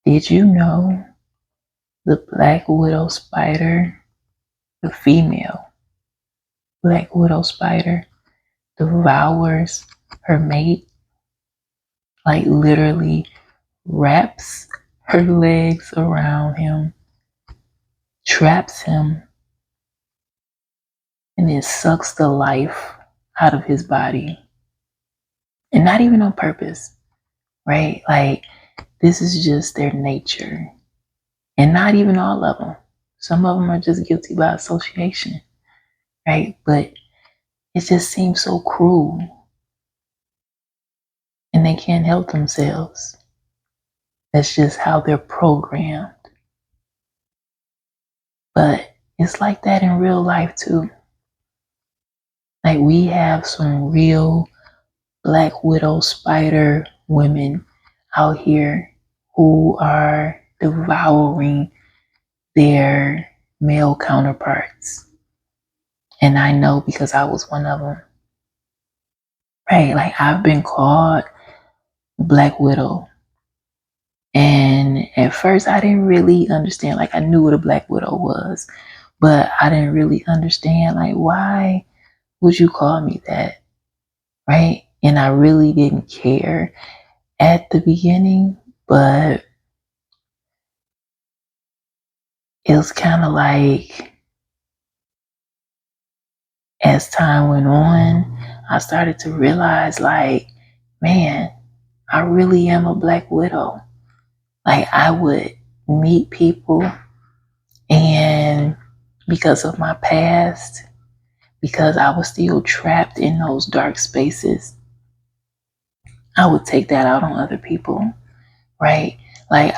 Did you know the black widow spider, the female black widow spider, devours her mate? Like literally wraps her legs around him, traps him, and then sucks the life out of his body. And not even on purpose, right? Like, this is just their nature. And not even all of them. Some of them are just guilty by association, right? But it just seems so cruel. And they can't help themselves. That's just how they're programmed. But it's like that in real life too. Like, we have some real black widow spider women out here who are devouring their male counterparts. And I know because I was one of them. Right? Like, I've been called Black Widow. And at first I didn't really understand. Like, I knew what a Black Widow was, but I didn't really understand, like, why would you call me that? Right? And I really didn't care at the beginning, but it was kind of like, as time went on, I started to realize, like, man, I really am a Black Widow. Like, I would meet people, and because of my past, because I was still trapped in those dark spaces, I would take that out on other people, right? Like,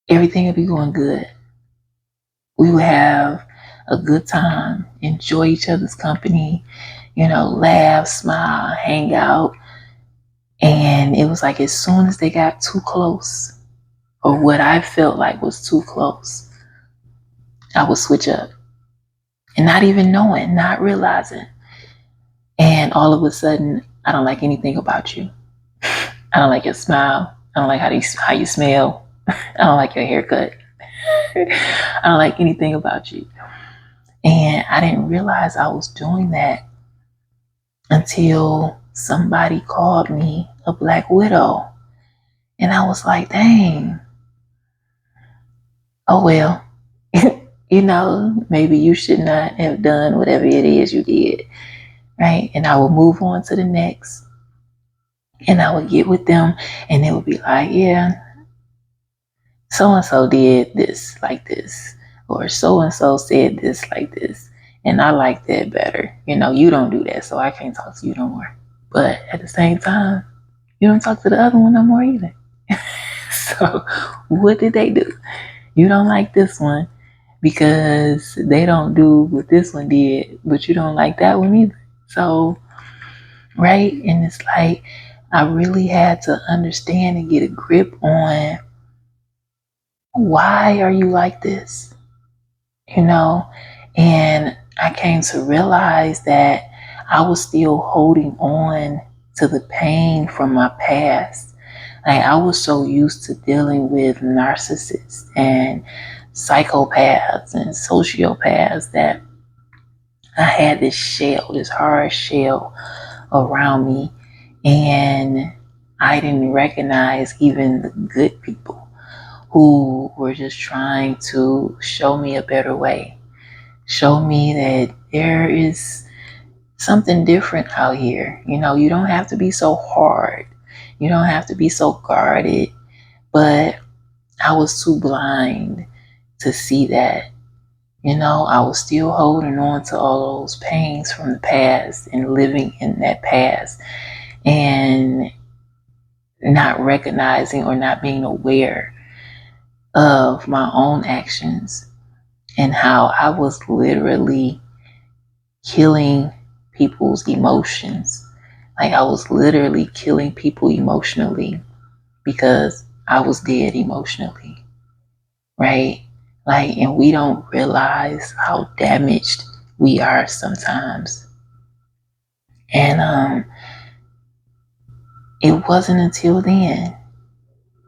everything would be going good. We would have a good time, enjoy each other's company, laugh, smile, hang out. And it was like, as soon as they got too close, or what I felt like was too close, I would switch up. And not even knowing, not realizing. And all of a sudden, I don't like anything about you. I don't like your smile. I don't like how you smell. I don't like your haircut. I don't like anything about you. And I didn't realize I was doing that until somebody called me a Black Widow. And I was like, dang. Oh, well, maybe you should not have done whatever it is you did. Right? And I would move on to the next. And I would get with them, and they would be like, yeah, so-and-so did this like this, or so-and-so said this like this, and I like that better. You don't do that, so I can't talk to you no more. But at the same time, you don't talk to the other one no more either. So what did they do? You don't like this one because they don't do what this one did, but you don't like that one either. So, right? And it's like, I really had to understand and get a grip on, why are you like this? And I came to realize that I was still holding on to the pain from my past. Like, I was so used to dealing with narcissists and psychopaths and sociopaths that I had this hard shell around me, and I didn't recognize even the good people who were just trying to show me a better way, show me that there is something different out here. You don't have to be so hard, you don't have to be so guarded. But I was too blind to see that. I was still holding on to all those pains from the past and living in that past, and not recognizing or not being aware of my own actions, and how I was literally killing people's emotions. Like, I was literally killing people emotionally because I was dead emotionally, right? Like, and we don't realize how damaged we are sometimes. And it wasn't until then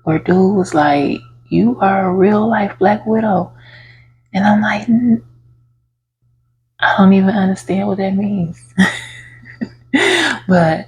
where dude was like, "You are a real life Black Widow." And I'm like, I don't even understand what that means. But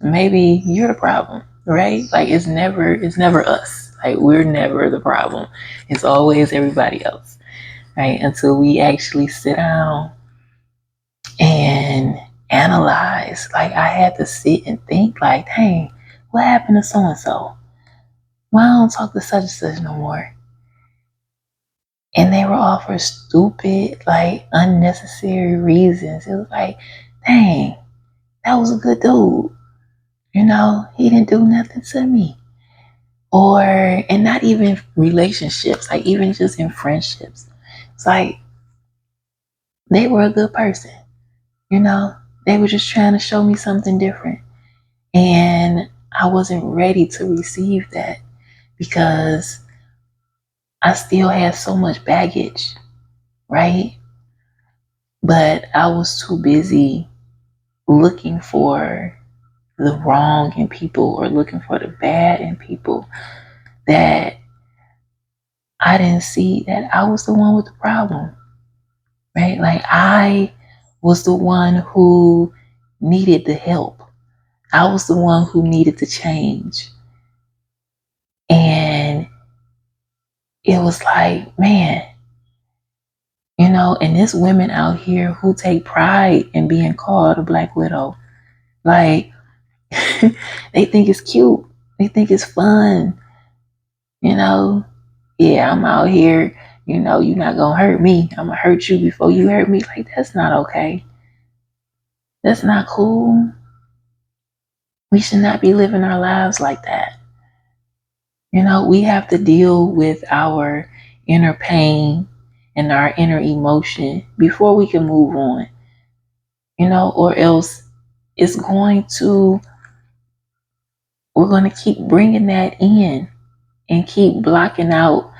maybe you're the problem, right? Like it's never us. Like we're never the problem. It's always everybody else, right? Until we actually sit down and analyze. Like I had to sit and think like, dang, what happened to so and so? Why I don't talk to such and such no more? And they were all for stupid, like unnecessary reasons. It was like, dang, that was a good dude. You know, he didn't do nothing to me. Or, and not even relationships, like even just in friendships. It's like they were a good person, you know, they were just trying to show me something different. And I wasn't ready to receive that because I still had so much baggage, right? But I was too busy looking for the wrong in people or looking for the bad in people that I didn't see that I was the one with the problem, right? Like I was the one who needed the help. I was the one who needed to change. And it was like, man, you know, and there's women out here who take pride in being called a Black Widow. Like, they think it's cute. They think it's fun. You know, yeah, I'm out here, you know, you're not going to hurt me. I'm going to hurt you before you hurt me. Like, that's not okay. That's not cool. We should not be living our lives like that. You know, we have to deal with our inner pain and our inner emotion before we can move on, you know, or else it's going to, we're going to keep bringing that in and keep blocking out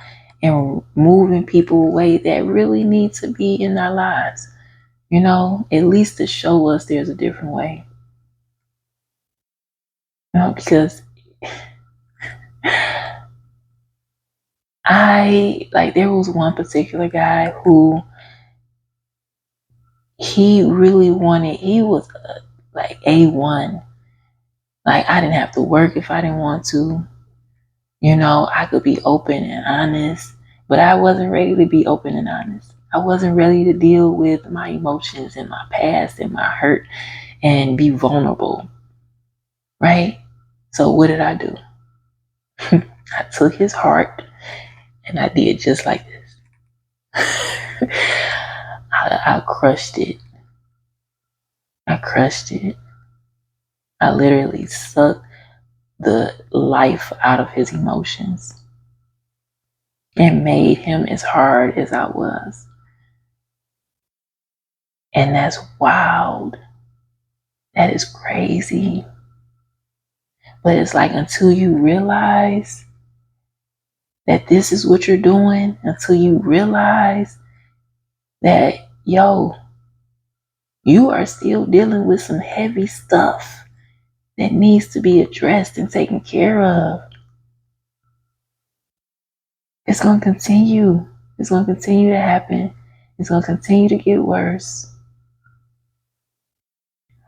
and moving people away that really need to be in our lives, you know, at least to show us there's a different way, you know, because there was one particular guy who he really wanted, he was like A1. Like I didn't have to work if I didn't want to. You know, I could be open and honest, but I wasn't ready to be open and honest. I wasn't ready to deal with my emotions and my past and my hurt and be vulnerable. Right? So what did I do? I took his heart and I did just like this. I crushed it. I crushed it. I literally sucked the life out of his emotions and made him as hard as I was. And that's wild. That is crazy. But it's like until you realize that this is what you're doing, until you realize that, yo, you are still dealing with some heavy stuff that needs to be addressed and taken care of. It's going to continue. It's going to continue to happen. It's going to continue to get worse.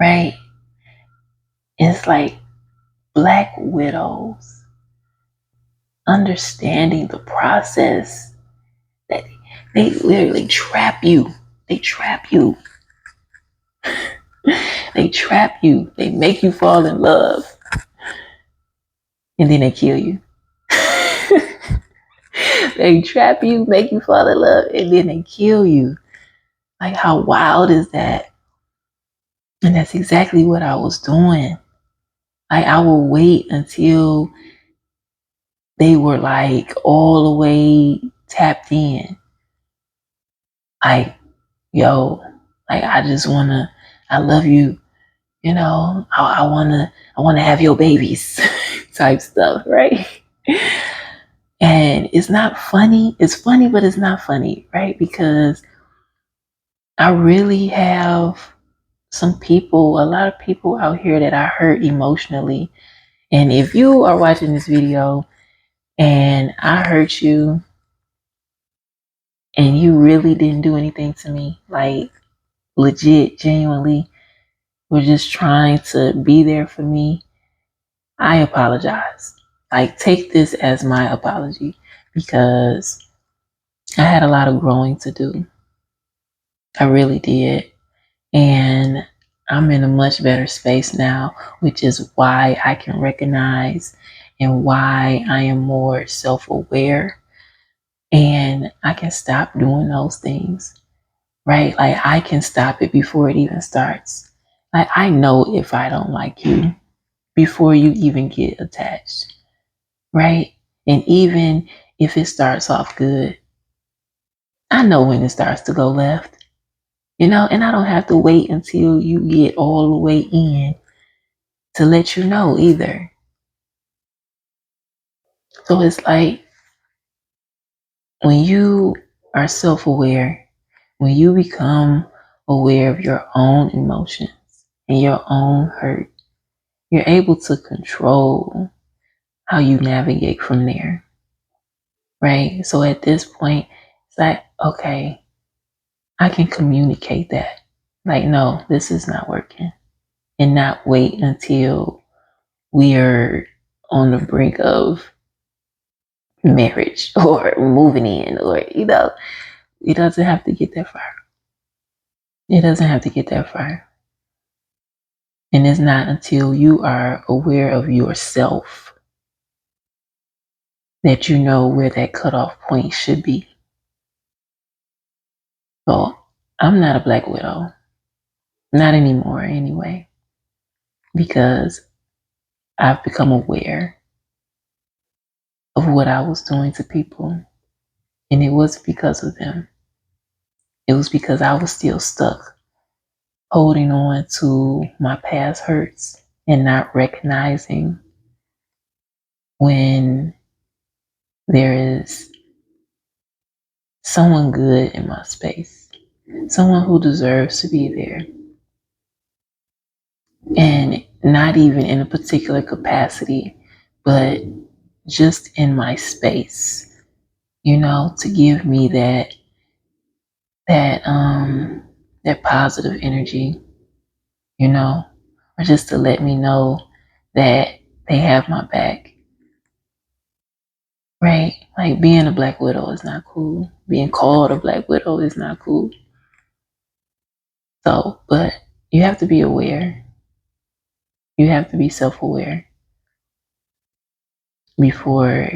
Right? It's like Black widows understanding the process that they literally trap you. They trap you. They trap you. They make you fall in love. And then they kill you. They trap you, make you fall in love, and then they kill you. Like, how wild is that? And that's exactly what I was doing. Like, I will wait until they were like all the way tapped in. Like, yo, like I just wanna, I love you, you know, I wanna have your babies type stuff, right? And it's not funny. It's funny, but it's not funny, right? Because I really have some people, a lot of people out here that I hurt emotionally. And if you are watching this video and I hurt you and you really didn't do anything to me, like legit, genuinely, were just trying to be there for me, I apologize. Like, take this as my apology because I had a lot of growing to do. I really did. And I'm in a much better space now, which is why I can recognize and why I am more self-aware and I can stop doing those things, right? Like, I can stop it before it even starts. Like, I know if I don't like you before you even get attached, right? And even if it starts off good, I know when it starts to go left, and I don't have to wait until you get all the way in to let you know either. So it's like when you are self aware, when you become aware of your own emotions and your own hurt, you're able to control how you navigate from there, right? So at this point, it's like, okay, I can communicate that. Like, no, this is not working. And not wait until we are on the brink of marriage or moving in, or, it doesn't have to get that far. It doesn't have to get that far. And it's not until you are aware of yourself that you know where that cutoff point should be. So I'm not a black widow. Not anymore, anyway, because I've become aware of what I was doing to people. And it wasn't because of them. It was because I was still stuck holding on to my past hurts and not recognizing when there is someone good in my space, someone who deserves to be there, and not even in a particular capacity, but just in my space, to give me that positive energy, or just to let me know that they have my back. Right? Like, being a black widow is not cool. Being called a black widow is not cool. So, but you have to be aware. You have to be self-aware before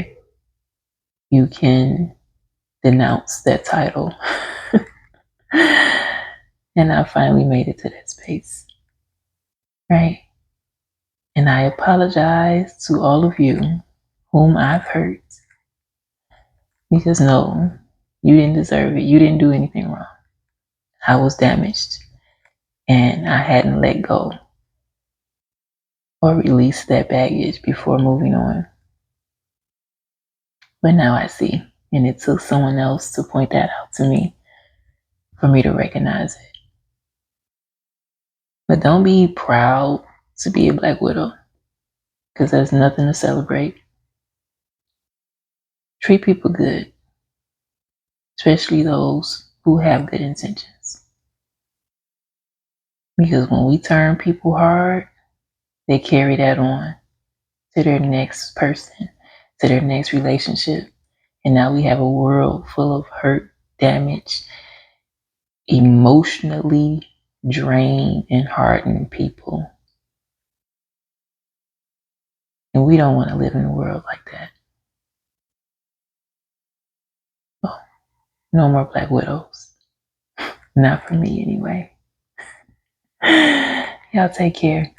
you can denounce that title. And I finally made it to that space. Right? And I apologize to all of you whom I've hurt. Because no, you didn't deserve it. You didn't do anything wrong. I was damaged. And I hadn't let go or released that baggage before moving on. But now I see. And it took someone else to point that out to me for me to recognize it. But don't be proud to be a black widow, because there's nothing to celebrate. Treat people good, especially those who have good intentions. Because when we turn people hard, they carry that on to their next person, to their next relationship. And now we have a world full of hurt, damaged, emotionally drained and hardened people. And we don't want to live in a world like that. Oh, no more black widows. Not for me, anyway. Y'all take care.